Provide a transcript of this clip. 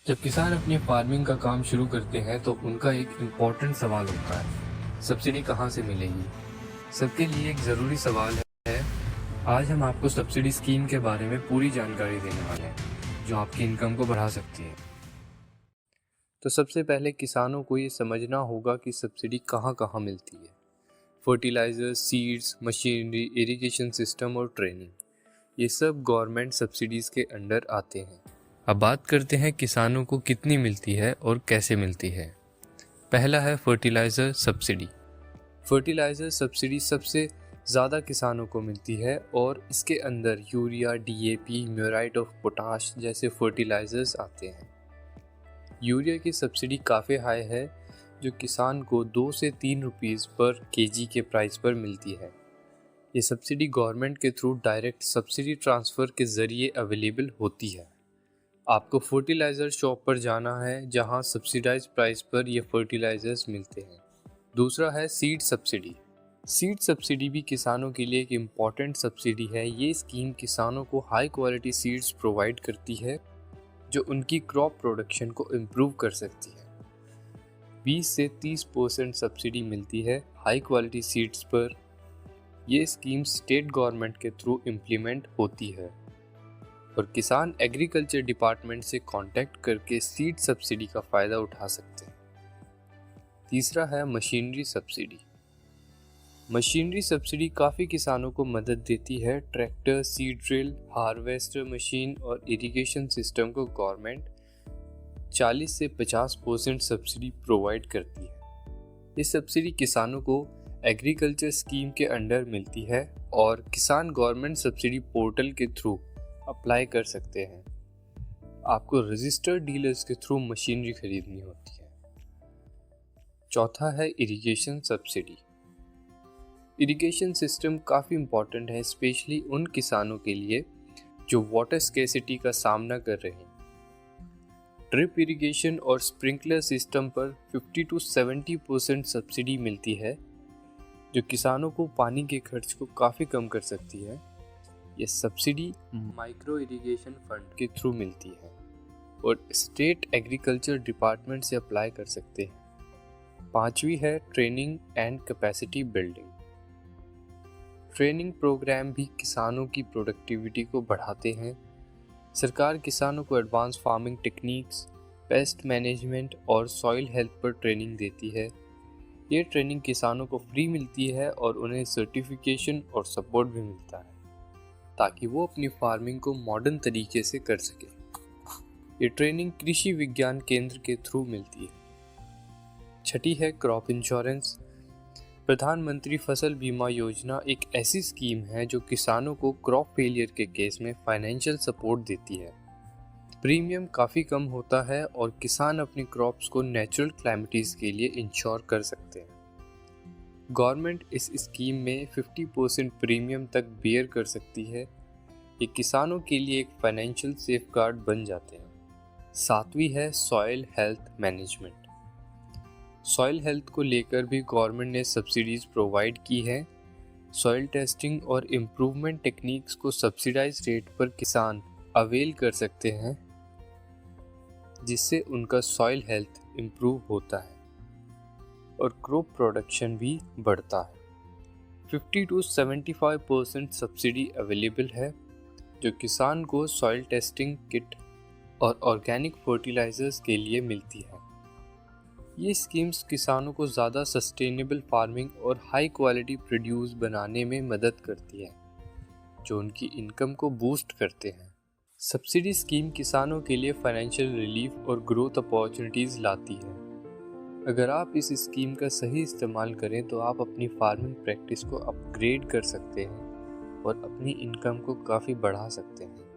जब किसान अपनी फार्मिंग का काम शुरू करते हैं तो उनका एक इम्पोर्टेंट सवाल होता है, सब्सिडी कहाँ से मिलेगी। सबके लिए एक ज़रूरी सवाल है। आज हम आपको सब्सिडी स्कीम के बारे में पूरी जानकारी देने वाले हैं जो आपकी इनकम को बढ़ा सकती है। तो सबसे पहले किसानों को ये समझना होगा कि सब्सिडी कहाँ कहाँ मिलती है। Fertiliser, seeds, machinery, irrigation system और ट्रेनिंग, ये सब गवर्नमेंट सब्सिडीज़ के अंडर आते हैं। अब बात करते हैं किसानों को कितनी मिलती है और कैसे मिलती है। पहला है फर्टिलाइज़र सब्सिडी। फर्टिलाइज़र सब्सिडी सबसे ज़्यादा किसानों को मिलती है और इसके अंदर यूरिया, डीएपी, म्यूराइट ऑफ पोटाश जैसे फर्टिलाइज़र्स आते हैं। यूरिया की सब्सिडी काफ़ी हाई है, जो किसान को 2 से 3 रुपीज़ पर केजी के प्राइस पर मिलती है। ये सब्सिडी गवर्नमेंट के थ्रू डायरेक्ट सब्सिडी ट्रांसफ़र के ज़रिए अवेलेबल होती है। आपको फर्टिलाइज़र शॉप पर जाना है जहां सब्सिडाइज प्राइस पर ये फर्टिलाइज़र्स मिलते हैं। दूसरा है सीड सब्सिडी। सीड सब्सिडी भी किसानों के लिए एक इम्पॉर्टेंट सब्सिडी है। ये स्कीम किसानों को हाई क्वालिटी सीड्स प्रोवाइड करती है जो उनकी क्रॉप प्रोडक्शन को इम्प्रूव कर सकती है। 20 से 30% सब्सिडी मिलती है हाई क्वालिटी सीड्स पर। ये स्कीम स्टेट गवर्नमेंट के थ्रू इम्प्लीमेंट होती है और किसान एग्रीकल्चर डिपार्टमेंट से कांटेक्ट करके सीड सब्सिडी का फ़ायदा उठा सकते हैं। तीसरा है मशीनरी सब्सिडी। मशीनरी सब्सिडी काफ़ी किसानों को मदद देती है। Tractor, seed drill, harvester machine और इरिगेशन सिस्टम को गवर्नमेंट 40 से 50% सब्सिडी प्रोवाइड करती है। ये सब्सिडी किसानों को एग्रीकल्चर स्कीम के अंडर मिलती है और किसान गवर्नमेंट सब्सिडी पोर्टल के थ्रू अप्लाई कर सकते हैं। आपको रजिस्टर्ड डीलर्स के थ्रू मशीनरी खरीदनी होती है। चौथा है इरिगेशन सब्सिडी। इरिगेशन सिस्टम काफ़ी इम्पॉर्टेंट है, स्पेशली उन किसानों के लिए जो वाटर स्केसिटी का सामना कर रहे हैं। ड्रिप इरिगेशन और स्प्रिंकलर सिस्टम पर 50 to 70% सब्सिडी मिलती है, जो किसानों को पानी के खर्च को काफ़ी कम कर सकती है। ये सब्सिडी माइक्रो इरिगेशन फंड के थ्रू मिलती है और स्टेट एग्रीकल्चर डिपार्टमेंट से अप्लाई कर सकते हैं। पांचवी है training and capacity building. Training program भी किसानों की प्रोडक्टिविटी को बढ़ाते हैं। सरकार किसानों को advance farming techniques, pest management और सॉइल हेल्थ पर ट्रेनिंग देती है। ये ट्रेनिंग किसानों को फ्री मिलती है और उन्हें सर्टिफिकेशन और सपोर्ट भी मिलता है ताकि वो अपनी फार्मिंग को मॉडर्न तरीके से कर सके। ये ट्रेनिंग कृषि विज्ञान केंद्र के थ्रू मिलती है। छठी है क्रॉप इंश्योरेंस। प्रधानमंत्री फसल बीमा योजना एक ऐसी स्कीम है जो किसानों को क्रॉप फेलियर के केस में फाइनेंशियल सपोर्ट देती है। प्रीमियम काफ़ी कम होता है और किसान अपनी क्रॉप्स को नेचुरल क्लैमिटीज़ के लिए इंश्योर कर सकते हैं। गवर्नमेंट इस स्कीम में 50% प्रीमियम तक बेयर कर सकती है। ये किसानों के लिए एक फाइनेंशियल सेफगार्ड बन जाते हैं। सातवीं है soil health management. Soil health को लेकर भी गवर्नमेंट ने सब्सिडीज प्रोवाइड की है। सॉइल टेस्टिंग और इम्प्रूवमेंट टेक्निक्स को सब्सिडाइज रेट पर किसान अवेल कर सकते हैं, जिससे उनका सॉइल हेल्थ इम्प्रूव होता है और क्रॉप प्रोडक्शन भी बढ़ता है। 50 to 75% सब्सिडी अवेलेबल है जो किसान को सॉइल टेस्टिंग किट और ऑर्गेनिक फर्टिलाइजर्स के लिए मिलती है। ये स्कीम्स किसानों को ज़्यादा सस्टेनेबल फार्मिंग और हाई क्वालिटी प्रोड्यूस बनाने में मदद करती है, जो उनकी इनकम को बूस्ट करते हैं। सब्सिडी स्कीम किसानों के लिए फाइनेंशियल रिलीफ और ग्रोथ अपॉर्चुनिटीज़ लाती है। अगर आप इस स्कीम का सही इस्तेमाल करें तो आप अपनी फार्मिंग प्रैक्टिस को अपग्रेड कर सकते हैं और अपनी इनकम को काफ़ी बढ़ा सकते हैं।